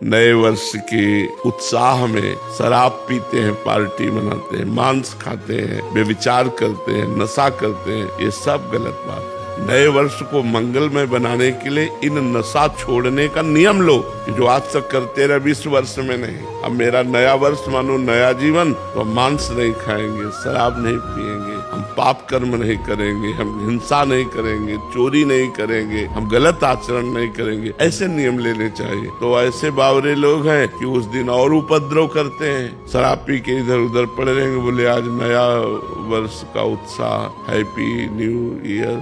नए वर्ष के उत्साह में शराब पीते हैं, पार्टी मनाते हैं, मांस खाते हैं, व्यभिचार करते हैं, नशा करते हैं, ये सब गलत बात है। नए वर्ष को मंगलमय बनाने के लिए इन नशा छोड़ने का नियम लो कि जो आज तक करते रहे 20 वर्ष में नहीं। अब मेरा नया वर्ष मानो नया जीवन, तो हम मांस नहीं खाएंगे, शराब नहीं पिएंगे, हम पाप कर्म नहीं करेंगे, हम हिंसा नहीं करेंगे, चोरी नहीं करेंगे, हम गलत आचरण नहीं करेंगे, ऐसे नियम लेने चाहिए। तो ऐसे बावरे लोग हैं कि उस दिन और उपद्रव करते हैं, शराब पी के इधर उधर पड़े रहेंगे, बोले आज नया वर्ष का उत्साह, हैप्पी न्यू ईयर।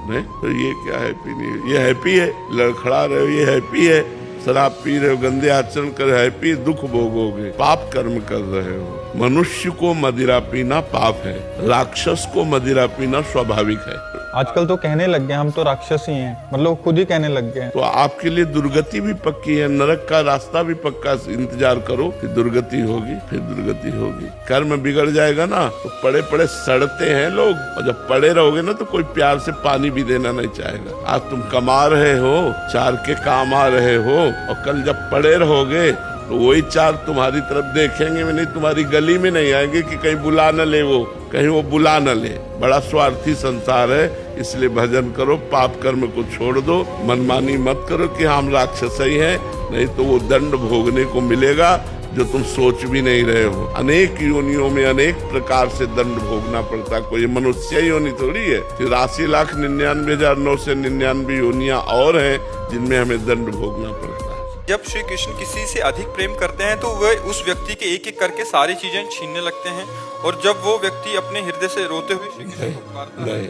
नहीं तो ये क्या हैप्पी नहीं, ये हैप्पी है, लड़खड़ा रहे हो ये हैप्पी है, शराब पी रहे हो, गंदे आचरण कर रहे हो हैप्पी, दुख भोगोगे, पाप कर्म कर रहे हो। मनुष्य को मदिरा पीना पाप है, राक्षस को मदिरा पीना स्वाभाविक है। आजकल तो कहने लग गए हम तो राक्षस ही हैं, मतलब खुद ही कहने लग गए। तो आपके लिए दुर्गति भी पक्की है, नरक का रास्ता भी पक्का। इंतजार करो कि दुर्गति होगी, फिर दुर्गति होगी। कर्म बिगड़ जाएगा ना तो पड़े पड़े सड़ते हैं लोग, और जब पड़े रहोगे ना तो कोई प्यार से पानी भी देना नहीं चाहेगा। आज तुम कमा रहे हो, चार के काम आ रहे हो, और कल जब पड़े रहोगे तो वही चार तुम्हारी तरफ देखेंगे भी नहीं, तुम्हारी गली में नहीं आएंगे कि कहीं बुला न ले, वो कहीं वो बुला न ले। बड़ा स्वार्थी संसार है, इसलिए भजन करो, पाप कर्म को छोड़ दो, मनमानी मत करो कि हम राक्षस ही हैं, नहीं तो वो दंड भोगने को मिलेगा जो तुम सोच भी नहीं रहे हो। अनेक योनियों में अनेक प्रकार से दंड भोगना पड़ता है, कोई मनुष्य योनि थोड़ी है। 83,99,999 योनियां और हैं जिनमें हमें दंड भोगना पड़ता है। जब श्री कृष्ण किसी से अधिक प्रेम करते हैं तो वे उस व्यक्ति के एक एक करके सारी चीजें छीनने लगते हैं, और जब वो व्यक्ति अपने हृदय से रोते हुए श्री कृष्ण को पुकारता है। नहीं,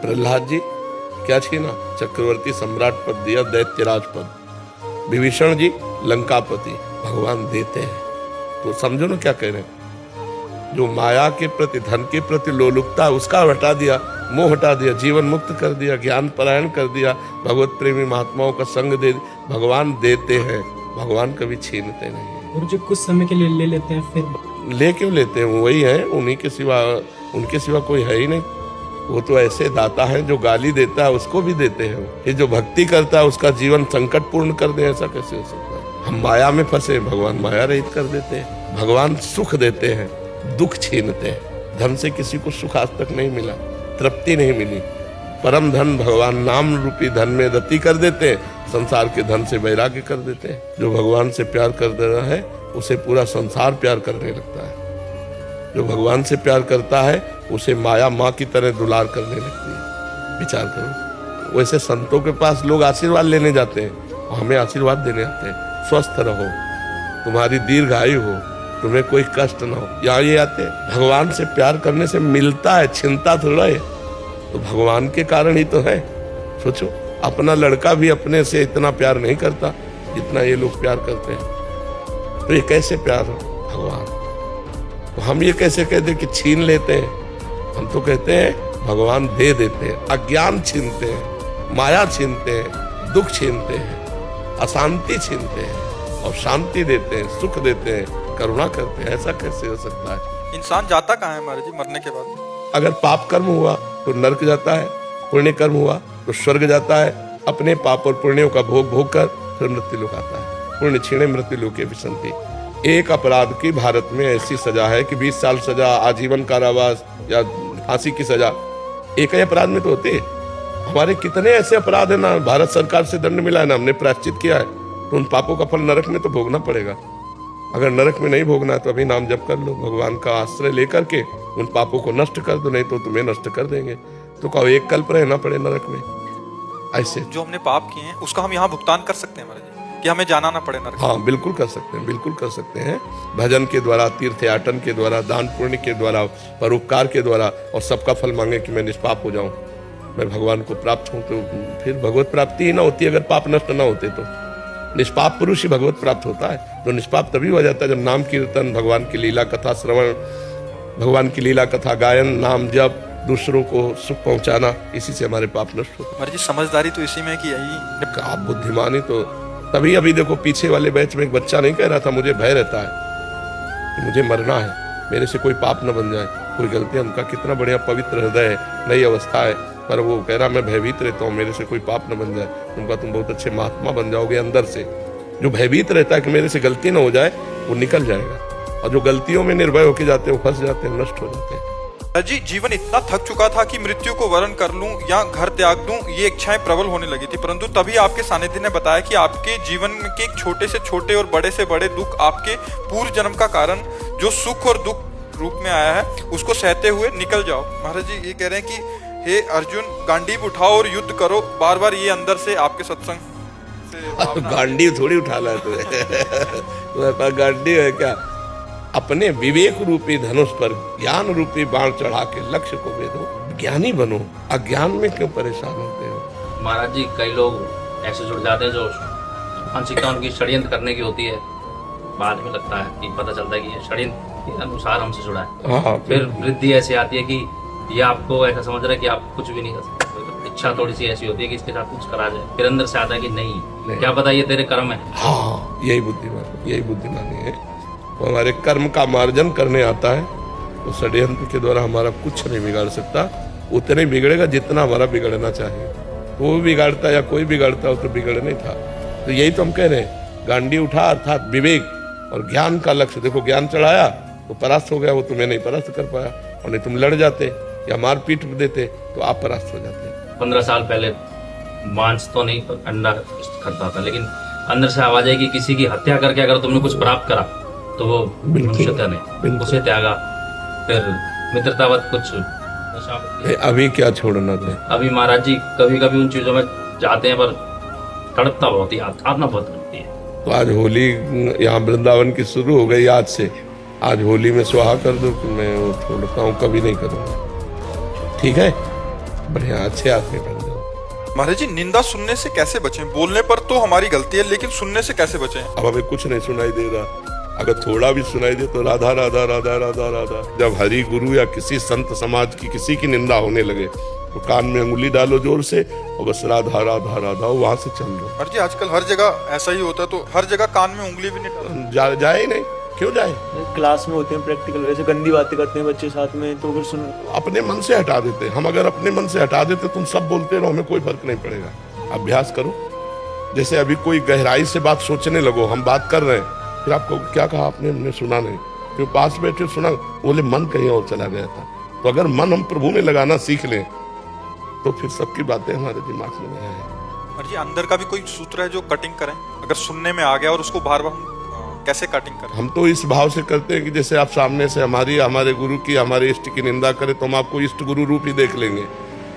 प्रहलाद जी क्या छीना? चक्रवर्ती सम्राट पद दिया, दैत्यराज पद। विभीषण जी लंकापति। भगवान देते हैं तो समझो ना क्या कह रहे हैं। जो माया के प्रति, धन के प्रति लोलुपता उसका हटा दिया, मोह हटा दिया, जीवन मुक्त कर दिया, ज्ञान परायण कर दिया, भगवत प्रेमी महात्माओं का संग दे। भगवान देते हैं, भगवान कभी छीनते नहीं। और जो कुछ समय के लिए ले लेते हैं फिर ले क्यों लेते हैं? वही है, उन्हीं के सिवा, उनके सिवा कोई है ही नहीं। वो तो ऐसे दाता है, जो गाली देता है उसको भी देते हैं। ये जो भक्ति करता है उसका जीवन संकट पूर्ण कर दे, ऐसा कैसे हो सकता है? हम माया में फंसे, भगवान माया रहित कर देते हैं। भगवान सुख देते हैं, दुख छीनते हैं। धन से किसी को सुख आज तक नहीं मिला, तृप्ति नहीं मिली। परम धन भगवान नाम रूपी धन में रति कर देते हैं, संसार के धन से वैराग्य कर देते हैं। जो भगवान से प्यार कर रहा है उसे पूरा संसार प्यार करने लगता है। जो भगवान से प्यार करता है उसे माया माँ की तरह दुलार करने लगती है। विचार करो, वैसे संतों के पास लोग आशीर्वाद लेने जाते हैं और हमें आशीर्वाद देने आते हैं। स्वस्थ रहो, तुम्हारी दीर्घायु हो, तुम्हें कोई कष्ट ना हो, यहाँ ये आते हैं। भगवान से प्यार करने से मिलता है, छिनता थोड़ा है। तो भगवान के कारण ही तो है। सोचो, अपना लड़का भी अपने से इतना प्यार नहीं करता जितना ये लोग प्यार करते हैं। तो ये कैसे प्यार हो? भगवान। तो हम ये कैसे कहते कि छीन लेते हैं? हम तो कहते हैं भगवान दे देते हैं। अज्ञान छीनते हैं, माया छीनते हैं, दुख छीनते हैं, अशांति छीनते हैं और शांति देते हैं, सुख देते हैं, करुणा करते हैं। ऐसा कैसे हो सकता है? इंसान जाता कहाँ है महाराज जी मरने के बाद? अगर पाप कर्म हुआ तो नरक जाता है, पुण्य कर्म हुआ तो स्वर्ग जाता है। अपने पाप और पुण्यों का भोग भोग कर फिर मृत्यु लोक आता है। पुण्य क्षीणे मृत्यु लोके विसंति। एक अपराध की भारत में ऐसी सजा है कि 20 साल सजा, आजीवन कारावास या फांसी की सजा एक ही अपराध में तो होती है। हमारे कितने ऐसे अपराध है ना, भारत सरकार से दंड मिला है ना, हमने प्रायश्चित किया है, तो उन पापों का फल नरक में तो भोगना पड़ेगा। अगर नरक में नहीं भोगना है तो अभी नाम जप कर लो, भगवान का आश्रय लेकर के उन पापों को नष्ट कर दो, नहीं तो तुम्हें नष्ट कर देंगे। तो कहो एक कल्प रहना पड़े नरक में। ऐसे जो हमने पाप किए हैं उसका हम यहाँ भुगतान कर सकते हैं महाराज जी, कि हमें जाना ना पड़े नरक? हाँ, बिल्कुल कर सकते हैं, बिल्कुल कर सकते हैं। भजन के द्वारा, तीर्थयाटन के द्वारा, दान पुण्य के द्वारा, परोपकार के द्वारा, और सबका फल मांगे कि मैं निष्पाप हो जाऊं, मैं भगवान को प्राप्त हूं। तो फिर भगवत प्राप्ति ही ना होती अगर पाप नष्ट ना होते तो। निष्पाप पुरुष ही भगवत प्राप्त होता है। तो निष्पाप तभी हो जाता है जब नाम कीर्तन, भगवान की लीला कथा श्रवण, भगवान की लीला कथा गायन, नाम जप, दूसरों को सुख पहुंचाना, इसी से हमारे पाप नष्ट होते हैं। महाराज जी समझदारी तो इसी में कि यही आप बुद्धिमानी तो तभी। अभी देखो पीछे वाले बैच में एक बच्चा नहीं कह रहा था मुझे भय रहता है कि मुझे मरना है, मेरे से कोई पाप न बन जाए, कोई गलती। उनका कितना बढ़िया पवित्र हृदय है, नई अवस्था है, पर वो कह रहा मैं भयभीत रहता हूँ, मेरे से कोई पाप न बन जाए। उनका तुम बहुत अच्छे महात्मा बन जाओगे अंदर से, जो भयभीत रहता है कि मेरे से गलती ना हो जाए, वो निकल जाएगा। और जो गलतियों में निर्भय होके जाते हैं, वो फंस जाते हैं, नष्ट हो जाते हैं। जी जीवन इतना थक चुका था कि मृत्यु को वरण कर लूं या घर त्याग दूं, ये इच्छाएं प्रबल होने लगी थी। परंतु तभी आपके सानिध्य ने बताया कि आपके जीवन के एक छोटे से छोटे और बड़े से बड़े दुख आपके पूर्व जन्म का कारण जो सुख और दुख रूप में आया है, उसको सहते हुए निकल जाओ। महाराज जी ये कह रहे हैं कि हे अर्जुन, गांडीव उठाओ और युद्ध करो। बार बार ये अंदर से आपके सत्संग से गांडीव थोड़ी उठाना है तुम्हें पास गांडीव है क्या? अपने विवेक रूपी धनुष पर ज्ञान रूपी बाण चढ़ा के लक्ष्य को भेदो, ज्ञानी बनो। अज्ञान में क्यों परेशान होते हो? महाराज जी कई लोग ऐसे जुड़ जाते हैं जो मानसिकता उनकी षड्यंत्र करने की होती है, बाद में लगता है कि पता चलता है कि ये षड्यंत्र के अनुसार हमसे जुड़ा है। हाँ, फिर वृद्धि ऐसी आती है कि ये आपको ऐसा समझ रहा है कि आप कुछ भी नहीं कर सकते। इच्छा थोड़ी सी ऐसी होती है कि इसके साथ कुछ करा जाए, फिर अंदर से आता है कि नहीं, क्या पता ये तेरे कर्म है। हाँ, यही बुद्धिमानी है। वो हमारे कर्म का मार्जन करने आता है, तो षड्यंत्र के द्वारा हमारा कुछ नहीं बिगाड़ सकता। उतने बिगड़ेगा जितना हमारा बिगड़ना चाहिए। वो बिगाड़ता या कोई बिगाड़ता हो तो बिगड़ने था। तो यही तो हम कह रहे हैं, गांडी उठा अर्थात विवेक और ज्ञान का लक्ष्य। देखो ज्ञान चढ़ाया तो परास्त हो गया, वो तुम्हें नहीं परास्त कर पाया। और नहीं तुम लड़ जाते या मार पीट देते तो आप परास्त हो जाते। 15 साल पहले मांस तो नहीं पर अंडा खाता था, लेकिन अंदर से आवाज आई कि किसी की हत्या करके अगर तुमने कुछ प्राप्त करा तो वो मनुष्यता ने उसे त्यागा। फिर मित्रतावत कुछ अभी क्या छोड़ना थे। अभी महाराज जी कभी कभी उन चीजों में जाते हैं पर तड़पता बहुत ही आत्मा बहुत तड़पती है। तो आज होली यहाँ वृंदावन की शुरू हो गई। आज से आज होली में स्वाहा कर दो कि मैं वो छोड़ता हूँ, कभी नहीं करूँगा। ठीक है, बढ़िया, अच्छे आदमी बन जाओ। महाराज जी निंदा सुनने से कैसे बचें? बोलने पर तो हमारी गलती है, लेकिन सुनने से कैसे बचें? अब हमें कुछ नहीं सुनाई दे रहा। अगर थोड़ा भी सुनाई दे तो राधा राधा राधा राधा राधा। जब हरि गुरु या किसी संत समाज की किसी की निंदा होने लगे तो कान में अंगुली डालो जोर से और बस राधा राधा राधा, वहां से चल लो। महाराज जी आजकल हर जगह ऐसा ही होता है, तो हर जगह कान में उंगली भी नहीं जाए ही नहीं। क्यों जाए? क्लास में होते हैं प्रैक्टिकल, वैसे गंदी बातें करते हैं बच्चे साथ में, तो फिर सुन अपने मन से हटा देते। हम अगर अपने मन से हटा देते, तुम सब बोलते रहो, हमें कोई फर्क नहीं पड़ेगा। अभ्यास करो। जैसे अभी कोई गहराई से बात सोचने लगो, हम बात कर रहे हैं, फिर आपको क्या कहा आपने, हमने सुना नहीं, क्यों पास बैठे सुना, बोले मन कहीं और चला गया था। तो अगर मन हम प्रभु में लगाना सीख लें तो फिर सबकी बातें हमारे दिमाग में नहीं आएंगी। और जी अंदर का भी कोई सूत्र है जो कटिंग करें? अगर सुनने में आ गया और उसको बार बार कैसे कटिंग करें? हम तो इस भाव से करते हैं कि जैसे आप सामने से हमारे गुरु की, हमारे इष्ट की निंदा करें तो हम आपको इष्ट गुरु रूप ही देख लेंगे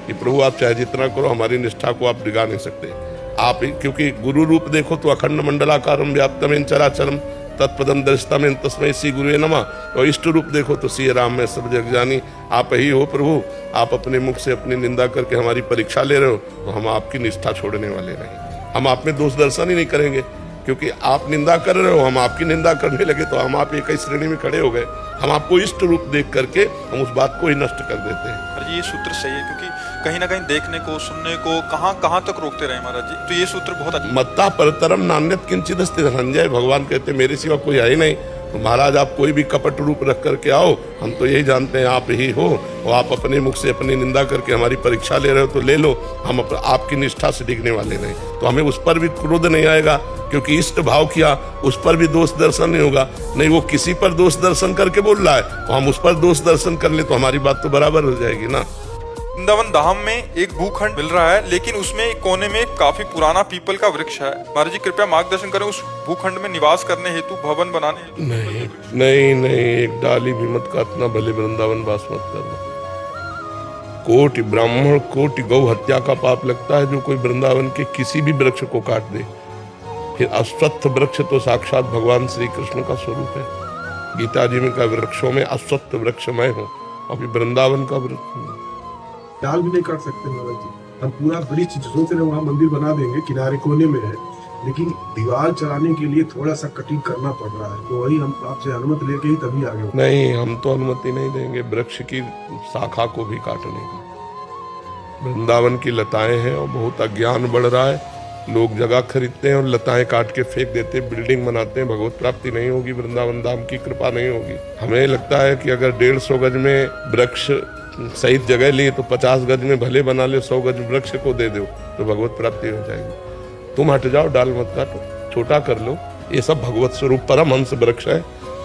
कि प्रभु आप चाहे जितना करो, हमारी निष्ठा को आप डिगा नहीं सकते। आप क्योंकि गुरु रूप देखो तो अखंड मंडलाकारम व्याप्तम चराचरम तत्पदम दर्शतम तस्मै श्री गुरुवे नमः। और इष्ट रूप देखो तो श्री राम में सब जग जानी, आप ही हो प्रभु। आप अपने मुख से अपनी निंदा करके हमारी परीक्षा ले रहे हो, तो हम आपकी निष्ठा छोड़ने वाले नहीं। हम आप में दोष दर्शन ही नहीं करेंगे, क्योंकि आप निंदा कर रहे हो, हम आपकी निंदा करने लगे तो हम आप एक ही श्रेणी में खड़े हो गए। हम आपको इष्ट रूप देख करके हम उस बात को ही नष्ट कर देते हैं। ये सूत्र सही है, क्योंकि कहीं ना कहीं देखने को, सुनने को कहाँ तक रोकते रहे महाराज जी। तो ये सूत्र बहुत अच्छा। मत्ता परतरम नान्यत किंचित अस्ति धनंजय। भगवान कहते मेरे सिवा कोई है ही नहीं। तो महाराज आप कोई भी कपट रूप रख करके आओ, हम तो यही जानते हैं आप ही हो। और आप अपने मुख से अपनी निंदा करके हमारी परीक्षा ले रहे हो तो ले लो, हम आपकी निष्ठा से डिगने वाले नहीं। तो हमें उस पर भी क्रोध नहीं आएगा, क्योंकि इष्ट भाव किया, उस पर भी दोष दर्शन नहीं होगा। नहीं, वो किसी पर दोष दर्शन करके बोल रहा है, तो हम उस पर दोष दर्शन कर ले तो हमारी बात तो बराबर हो जाएगी ना। वृंदावन धाम में एक भूखंड मिल रहा है, लेकिन उसमें एक कोने में काफी पुराना पीपल का वृक्ष है। महाराज जी कृपया मार्गदर्शन करें, उस भूखंड में निवास करने हेतु, भवन बनाने हेतु। नहीं, एक डाली भी मत काटना, भले वृंदावन वास मत करना। कोटि ब्राह्मण कोटि गौ हत्या का पाप लगता है जो कोई वृंदावन के किसी भी वृक्ष को काट दे। फिर अश्वत्थ वृक्ष तो साक्षात भगवान श्री कृष्ण का स्वरूप है। गीता जी में का वृक्षों में अश्वत्थ वृक्ष मैं हूँ, अभी वृंदावन का वृक्ष डाल भी नहीं काट सकते महाराज जी। हम पूरा वृक्ष सोच रहे वहाँ मंदिर बना देंगे, किनारे कोने में है, लेकिन दीवार चढ़ाने के लिए थोड़ा सा कटिंग करना पड़ रहा है। तो वही हम आपसे अनुमति लेके ही तभी आगे। नहीं, हम तो अनुमति नहीं देंगे वृक्ष की शाखा को भी काटने की। वृंदावन की लताएं हैं और बहुत अज्ञान बढ़ रहा है। लोग जगह खरीदते हैं और लताएं काट के फेंक देते हैं, बिल्डिंग बनाते हैं। भगवत प्राप्ति नहीं होगी, वृंदावन धाम की कृपा नहीं होगी। हमें लगता है कि अगर 150 गज में वृक्ष सहित जगह लिए तो 50 गज में भले बना ले, 100 गज वृक्ष को दे दो तो भगवत प्राप्ति हो जाएगी। तुम हट जाओ, डाल मत काटो, छोटा कर लो, ये सब भगवत स्वरूप परमहंस वृक्ष है।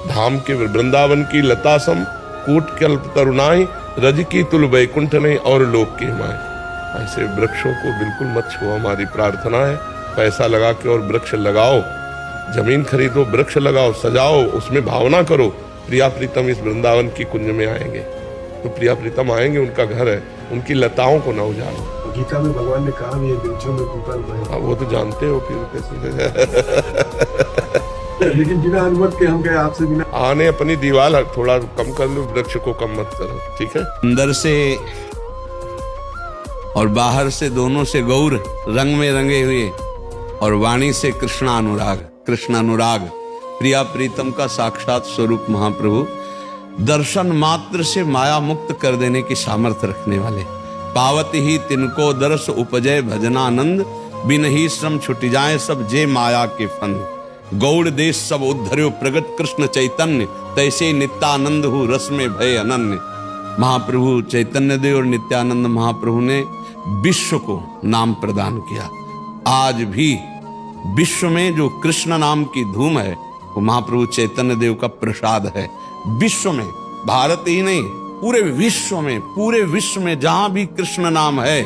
धाम के वृंदावन की लतासम कूट कल्प तरुणाई, रज की तुल वैकुंठ नहीं और लोक की माए। ऐसे वृक्षों को बिल्कुल मत छुओ, हमारी प्रार्थना है। पैसा लगा के और वृक्ष लगाओ, जमीन खरीदो, वृक्ष लगाओ, सजाओ, उसमें भावना करो प्रिया प्रीतम इस वृंदावन की कुंज में आएंगे, तो प्रिया प्रीतम आएंगे, उनका घर है, उनकी लताओं को न उजाड़ो। गीता में भगवान ने कहा भी है वृक्षों में पीपल में। हाँ, वो तो जानते हो फिर कैसे। लेकिन बिना अनुमति के हम कहे आपसे बिना आने अपनी दीवार थोड़ा कम कर लो, वृक्ष को कम मत करो, ठीक है। अंदर से और बाहर से दोनों से गौर रंग में रंगे हुए और वाणी से कृष्णानुराग, कृष्णानुराग प्रिया प्रीतम का साक्षात स्वरूप महाप्रभु, दर्शन मात्र से माया मुक्त कर देने की सामर्थ्य रखने वाले। पावत ही तिनको दर्श उपजय भजनानंद, बिन ही श्रम छुट जाए सब जे माया के फंद। गौड़ देश सब उद्धर्यो प्रगट कृष्ण चैतन्य, तैसे नित्यानंद हु रस में भय अनन्य। महाप्रभु चैतन्य देव और नित्यानंद महाप्रभु ने विश्व को नाम प्रदान किया। आज भी विश्व में जो कृष्ण नाम की धूम है वो महाप्रभु चैतन्य देव का प्रसाद है। विश्व में, भारत ही नहीं, पूरे विश्व में जहां भी कृष्ण नाम है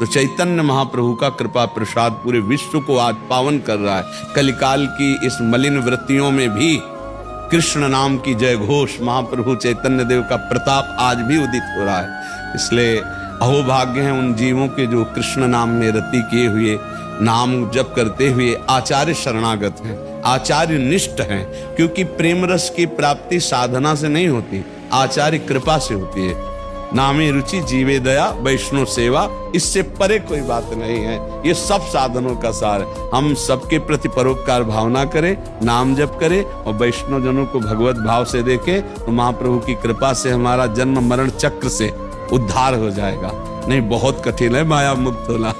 तो चैतन्य महाप्रभु का कृपा प्रसाद पूरे विश्व को आज पावन कर रहा है। कलिकाल की इस मलिन वृत्तियों में भी कृष्ण नाम की जय घोष, महाप्रभु चैतन्य देव का प्रताप आज भी उदित हो रहा है। इसलिए अहोभाग्य हैं उन जीवों के जो कृष्ण नाम में रति किए हुए, नाम जप करते हुए आचार्य शरणागत हैं, आचार्य निष्ठ हैं। क्योंकि प्रेम रस की प्राप्ति साधना से नहीं होती, आचार्य कृपा से होती है। नामे रुचि जीवे दया वैष्णव सेवा, इससे परे कोई बात नहीं है। ये सब साधनों का सार है। हम सबके प्रति परोपकार भावना करें, नाम जप करें और वैष्णव जनों को भगवत भाव से देखें तो महाप्रभु की कृपा से हमारा जन्म मरण चक्र से उद्धार हो जाएगा। नहीं, बहुत कठिन है माया मुक्त होना।